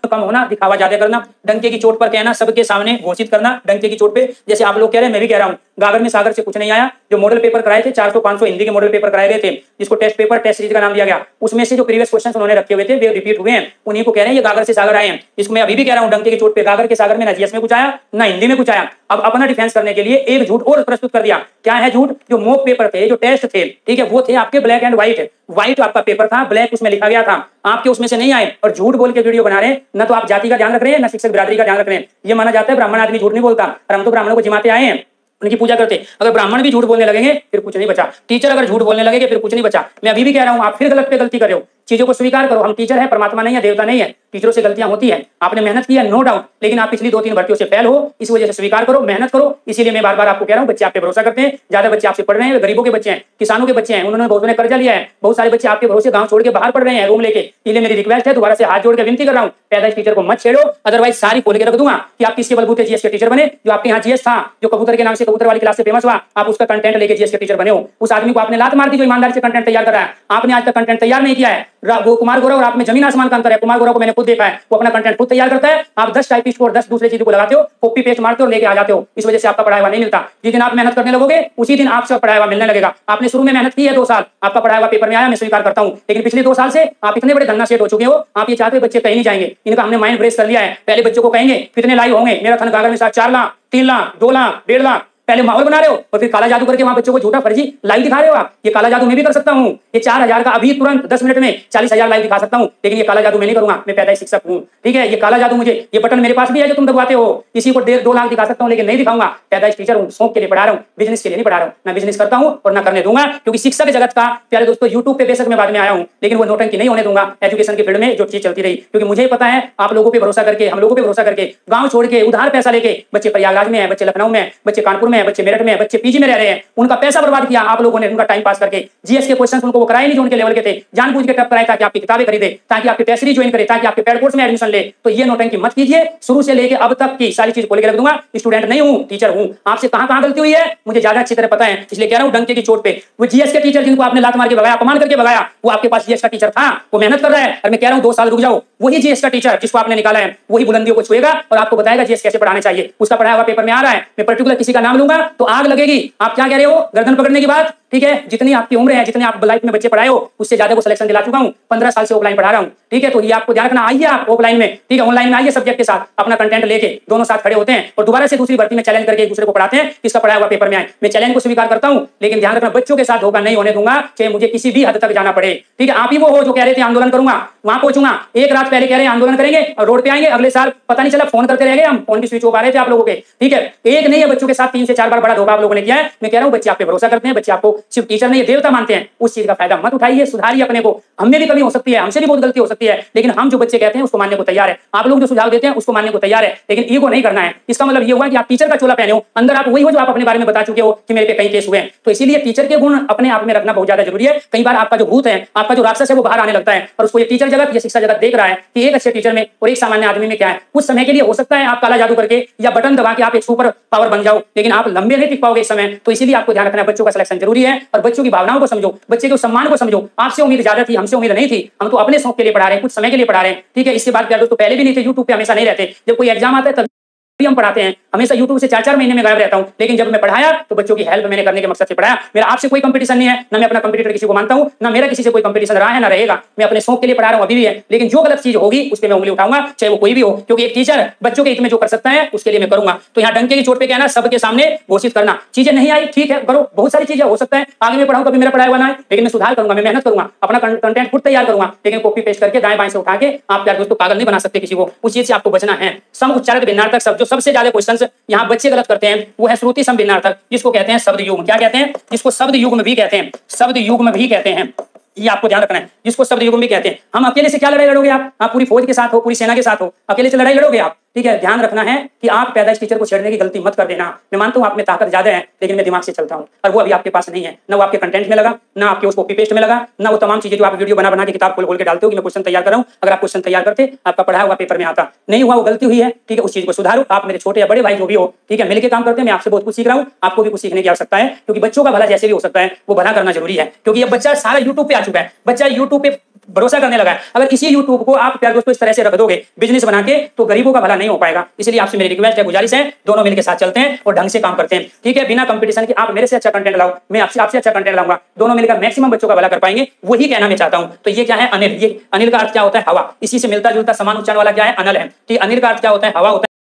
कम होना, दिखावा ज्यादा करना, डंके की चोट पर कहना, सबके सामने घोषित करना, डंके की चोट पे। जैसे आप लोग कह रहे हैं, मैं भी कह रहा हूँ, गागर में सागर से कुछ नहीं आया। जो मॉडल पेपर कराए थे 400-500 हिंदी के मॉडल पेपर कराए गए थे, जिसको टेस्ट पेपर टेस्ट सीरीज का नाम दिया गया, उसमें से जो प्रीवियस क्वेश्चन उन्होंने रखे हुए थे वे रिपीट हुए हैं। उन्हीं को कह रहे हैं ये गागर से सागर आए हैं। इसको मैं अभी भी कह रहा हूँ, डंके की चोट पे गागर के सागर में ना जीएस में कुछ आया ना हिंदी में कुछ आया। अब अपना डिफेंस करने के लिए एक झूठ और प्रस्तुत कर दिया। क्या है झूठ? जो मॉक पेपर थे, जो टेस्ट थे, ठीक है, वो थे आपके ब्लैक एंड व्हाइट। व्हाइट आपका पेपर था, ब्लैक उसमें लिखा गया था, आपके उसमें से नहीं आए और झूठ बोल के वीडियो बना रहे हैं। ना तो आप जाति का ध्यान रख रहे हैं, ना शिक्षक बिरादरी का ध्यान रख रहे हैं। ये माना जाता है ब्राह्मण आदमी झूठ नहीं बोलता, और हम तो ब्राह्मणों को जिमाते आए हैं, उनकी पूजा करते। अगर ब्राह्मण भी झूठ बोलने लगेंगे फिर कुछ नहीं बचा। टीचर अगर झूठ बोलने लगेंगे फिर कुछ नहीं बचा। मैं अभी भी कह रहा हूं, आप फिर गलत पे गलती कर रहे हो। चीजों को स्वीकार करो। हम टीचर है, परमात्मा नहीं है, देवता नहीं है। टीचरों से गलतियां होती है, आपने मेहनत की है, नो डाउट, लेकिन आप पिछली 2-3 भर्तियों से फेल हो, इस वजह से स्वीकार करो, मेहनत करो। इसीलिए मैं बार बार आपको कह रहा हूं, बच्चे आप पे भरोसा करते हैं, ज्यादा बच्चे आपसे पढ़ रहे हैं, गरीबों के बच्चे हैं, किसानों के बच्चे हैं, उन्होंने बहुत ने कर्जा लिया है, बहुत सारे बच्चे आपके भरोसे गांव छोड़ के बाहर पढ़ रहे हैं रूम लेके। इसलिए मेरी रिक्वेस्ट है, दोबारा से हाथ जोड़ के विनती कर रहा हूं, पैदाइश टीचर को मत छेड़ो, अदरवाइज सारी खोल के रख दूंगा कि आप किसके बलबूते जीएस के टीचर बने। जो आपके यहाँ जीएस था, जो कबूतर के नाम से कबूतर वाली क्लास से फेमस हुआ, आप उसका कंटेंट लेके जीएस के टीचर बने हो। उस आदमी को आपने लात मार दी जो ईमानदारी से कंटेंट तैयार कर रहा है। आपने आज तक कंटेंट तैयार नहीं किया है। वो कुमार गौरव और आप में जमीन आसमान का अंतर है। कुमार गौरव को मैंने खुद देखा है, वो अपना कंटेंट खुद तैयार करता है। आप 10 टाइपिस्ट को और 10 दूसरे चीजों को लगाते हो, कॉपी पेस्ट मारते हो और लेके आ जाते हो। इस वजह से आपका पढ़ाया हुआ नहीं मिलता। जिस दिन आप मेहनत करने लगोगे उसी दिन आपसे पढ़ाया हुआ मिलने लगेगा। आपने शुरू में मेहनत की है 2 साल, आपका पढ़ाया हुआ पेपर में आया, मैं स्वीकार करता हूं, लेकिन पिछले 2 साल से आप इतने बड़े धन्ना सेठ हो चुके हो, आप ये चाहते बच्चे कहीं नहीं जाएंगे। इनका हमने माइंड ब्रेस कर लिया है। पहले बच्चों को कहेंगे कितने लाइव होंगे, मेरा थन गागर में 4 लाख, 3 लाख, 2 लाख, 1.5 लाख, पहले माहौल बना रहे हो और फिर काला जादू करके वहां बच्चों को झूठा फर्जी लाइव दिखा रहे हो। आप ये काला जादू मैं भी कर सकता हूं। ये 4000 का अभी तुरंत 10 मिनट में 40,000 लाइव दिखा सकता हूं, लेकिन ये काला जादू मैं नहीं करूंगा। मैं पैदाइश शिक्षक हूं, ठीक है। ये काला जादू मुझे, ये बटन मेरे पास भी है जो तुम दबाते हो, इसी को 1.5-2 लाख दिखा सकता हूं, लेकिन नहीं दिखाऊंगा। पैदाइश टीचर हूं, शौक के लिए पढ़ा रहा हूं, बिजनेस के लिए नहीं पढ़ा रहा हूं। ना बिजनेस करता हूं और ना करने दूंगा, क्योंकि शिक्षक जगत का प्यारे दोस्तों यूट्यूब पे बेशक मैं बाद में आया हूं, लेकिन वो नौटंकी नहीं होने दूंगा एजुकेशन के फील्ड में जो चीज चलती रही। क्योंकि मुझे पता है आप लोगों पे भरोसा करके, हम लोगों पे भरोसा करके, गांव छोड़ के उधार पैसा लेके बच्चे प्रयागराज में है, बच्चे लखनऊ में है, बच्चे कानपुर में है, बच्चे मेरठ में है, बच्चे पीजी में रह रहे हैं, उनका पैसा बर्बाद किया आप लोगों ने, उनका टाइम पास करके। जीएस के क्वेश्चंस उनको वो कराए नहीं जो उनके लेवल के थे, जानबूझ के टप कराए ताकि आपकी किताबें खरीदे, ताकि आपके टेस्ट सीरीज ज्वाइन करे, ताकि आपके पेड कोर्स में एडमिशन ले। तो ये नौटंकी मत कीजिए। शुरू से लेके अब तक की सारी चीज खोल के रख दूंगा। स्टूडेंट नहीं हूं, टीचर हूं। आपसे कहां गलती हुई है मुझे ज्यादा अच्छी तरह पता है, इसलिए कह रहा हूं डंके की चोट पे। वो जीएस के टीचर जिनको आपने लात मार के भगाया, अपमान करके भगाया, वो आपके पास जीएस का टीचर था, वो मेहनत कर रहा है, और मैं कह रहा हूं 2 साल रुक जाओ। वही जीएस का टीचर जिसको आपने निकाला है, वही बुलंदियों को छुएगा और आपको बताएगा जीएस कैसे पढ़ाना चाहिए। उसका पढ़ाया हुआ पेपर में आ रहा है, मैं पर्टिकुलर किसी का नाम लूंगा तो आग लगेगी। आप क्या कह रहे हो, गर्दन पकड़ने की बात, ठीक है। जितनी आपकी उम्र है, जितने आप लाइफ में बच्चे पढ़ाए हो, उससे ज्यादा को सिलेक्शन दिला चुका हूं। 15 साल से ऑफलाइन पढ़ा रहा हूं, ठीक है। तो ये आपको ध्यान रखना। आइए आप ऑफलाइन में, ठीक है, ऑनलाइन में आइए, सब्जेक्ट के साथ अपना कंटेंट लेके दोनों साथ खड़े होते हैं और दोबारा से दूसरी भर्ती में चैलेंज करके एक दूसरे को पढ़ाते हैं, किसका पढ़ाया हुआ पेपर में आए। मैं चैलेंज को स्वीकार करता हूं, लेकिन ध्यान रखना बच्चों के साथ धोखा नहीं होने दूंगा, चाहे मुझे किसी भी हद तक जाना पड़े, ठीक है। आप ही वो हो जो कह रहे थे आंदोलन करूंगा, वहां पहुंचूंगा। एक रात पहले कह रहे हैं आंदोलन करेंगे और रोड पे आएंगे, अगले साल पता नहीं चला फोन करते रह गए, हम फोन की स्विच ऑफ आ रहे थे आप लोगों के, ठीक है। एक नहीं है, बच्चों के साथ 3 से 4 बार बड़ा धोखा आप लोगों ने किया है। मैं कह रहा हूं बच्चे आप पे भरोसा करते हैं, बच्चे आपको सिर्फ टीचर नहीं देवता मानते हैं। उस चीज का फायदा मत उठाइए, सुधारिए अपने को। हमने भी कमी हो सकती है, हमसे भी बहुत गलती हो सकती है, लेकिन हम जो बच्चे कहते हैं उसको मानने को तैयार है। आप लोग जो सुझाव देते हैं उसको मानने को तैयार है, लेकिन ईगो नहीं करना है। इसका मतलब ये हुआ कि आप टीचर का चोला पहने हो, अंदर आप वही हो जो आप अपने बारे में बता चुके हो कि मेरे पे कई केस हुए हैं। तो इसीलिए टीचर के गुण अपने आप में रखना बहुत ज्यादा जरूरी है। कई बार आपका जो भूत है, आपका जो राक्षस है, वो बाहर आने लगता है और उसको ये टीचर जगत, ये शिक्षा जगत देख रहा है कि एक अच्छे टीचर में और एक सामान्य आदमी में क्या है। कुछ समय के लिए हो सकता है आप काला जादू करके या बटन दबा के आप एक सुपर पावर बन जाओ, लेकिन आप लंबे नहीं टिक पाओगे इस समय। तो इसीलिए आपको ध्यान रखना है, बच्चों का सिलेक्शन जरूरी है और बच्चों की भावनाओं को समझो, बच्चे के सम्मान को समझो। आपसे उम्मीद ज्यादा थी, हमसे उम्मीद नहीं थी। हम तो अपने शौक के लिए पढ़ा रहे हैं, कुछ समय के लिए पढ़ा रहे हैं, ठीक है। इसके बाद क्या दोस्तों पहले भी नहीं थे, यूट्यूब पे हमेशा नहीं रहते। जब कोई एग्जाम आता है तब हम पढ़ाते हैं, हमेशा यूट्यूब से 4-4 महीने में गायब रहता हूं, लेकिन जब मैं पढ़ाया तो बच्चों की हेल्प मैंने करने के मकसद से पढ़ाया। मेरा आपसे कोई कंपटीशन नहीं है, ना मैं अपना कंपटीटर किसी को मानता हूं, ना मेरा किसी से कोई कंपटीशन रहा है ना रहेगा। मैं अपने शौक के लिए पढ़ा रहा हूं, अभी भी है, लेकिन जो गलत चीज होगी उस पर मैं उंगली उठाऊंगा, चाहे वो कोई भी हो, क्योंकि एक टीचर बच्चों के हित में जो कर सकता है उसके लिए मैं करूंगा। तो यहाँ डंके की चोट पे कहना, सबके सामने घोषित करना, चीजें नहीं आई ठीक है करो, बहुत सारी चीजें हो सकता है आगे मैं पढ़ाऊं कभी मेरा पढ़ाया हुआ ना है, लेकिन मैं सुधार करूंगा, मैं मेहनत करूंगा, अपना कंटेंट खुद तैयार करूंगा, लेकिन कॉपी पेस्ट करके दाएं बाएं से उठा के आप प्यारे दोस्तों पागल नहीं बना सकते किसी को। उस चीज से आपको बचना है। सम उच्चारक भिन्नार्थक शब्द, जो सबसे ज्यादा क्वेश्चन यहाँ बच्चे गलत करते हैं वो है श्रुति सम भिन्नार्थक, जिसको कहते हैं शब्द युग्म। क्या कहते हैं? जिसको शब्द युग्म भी कहते हैं, शब्द युग्म भी कहते हैं। ये आपको ध्यान रखना है, जिसको शब्द युग्म भी कहते हैं। हम अकेले से क्या लड़ाई लड़ोगे आप पूरी फौज के साथ हो, पूरी सेना के साथ हो, अकेले से लड़ाई लड़ोगे आप, ठीक है। ध्यान रखना है कि आप पैदाइश टीचर को छेड़ने की गलती मत कर देना। मैं मानता हूं आप में ताकत ज्यादा है, लेकिन मैं दिमाग से चलता हूं और वो अभी आपके पास नहीं है। ना वो आपके कंटेंट में लगा, ना आपके उस कॉपी पेस्ट में लगा, ना वो तमाम चीजें जो आप वीडियो बना के किताब खोल के डालते हो कि मैं क्वेश्चन तैयार कर रहा हूं। अगर आप क्वेश्चन तैयार करते, आपका पढ़ाया हुआ पेपर में आता नहीं हुआ, वो गलती हुई है, ठीक है। उस चीज को सुधारो। आप मेरे छोटे या बड़े भाई जो भी हो, ठीक है, मिलकर काम करते हैं। मैं आपसे बहुत कुछ सीख रहा हूं, आपको भी कुछ सीखने की आवश्यकता है, क्योंकि बच्चों का भला जैसे भी हो सकता है वो भला करना जरूरी है। क्योंकि ये बच्चा सारा यूट्यूब पे आ चुका है, बच्चा यूट्यूब पे भरोसा करने लगा है। अगर इसी यूट्यूब को आप प्यारे दोस्तों इस तरह से रख दोगे बिजनेस बना के, तो गरीबों का भला नहीं हो पाएगा। इसलिए आपसे मेरी रिक्वेस्ट है, गुजारिश है, दोनों मिलकर साथ चलते हैं और ढंग से काम करते हैं, ठीक है। बिना कंपटीशन के आप मेरे से अच्छा कंटेंट लाओ, मैं आपसे अच्छा कंटेंट लाऊंगा, दोनों मिलकर मैक्सिमम बच्चों का भला कर पाएंगे। वही कहना मैं चाहता हूं। तो ये क्या है? अनिल। ये अनिल का अर्थ क्या होता है? हवा। इसी से मिलता जुलता समान उच्चारण वाला क्या है? अनल है। ठीक, अनिल का अर्थ क्या होता है? हवा होता है।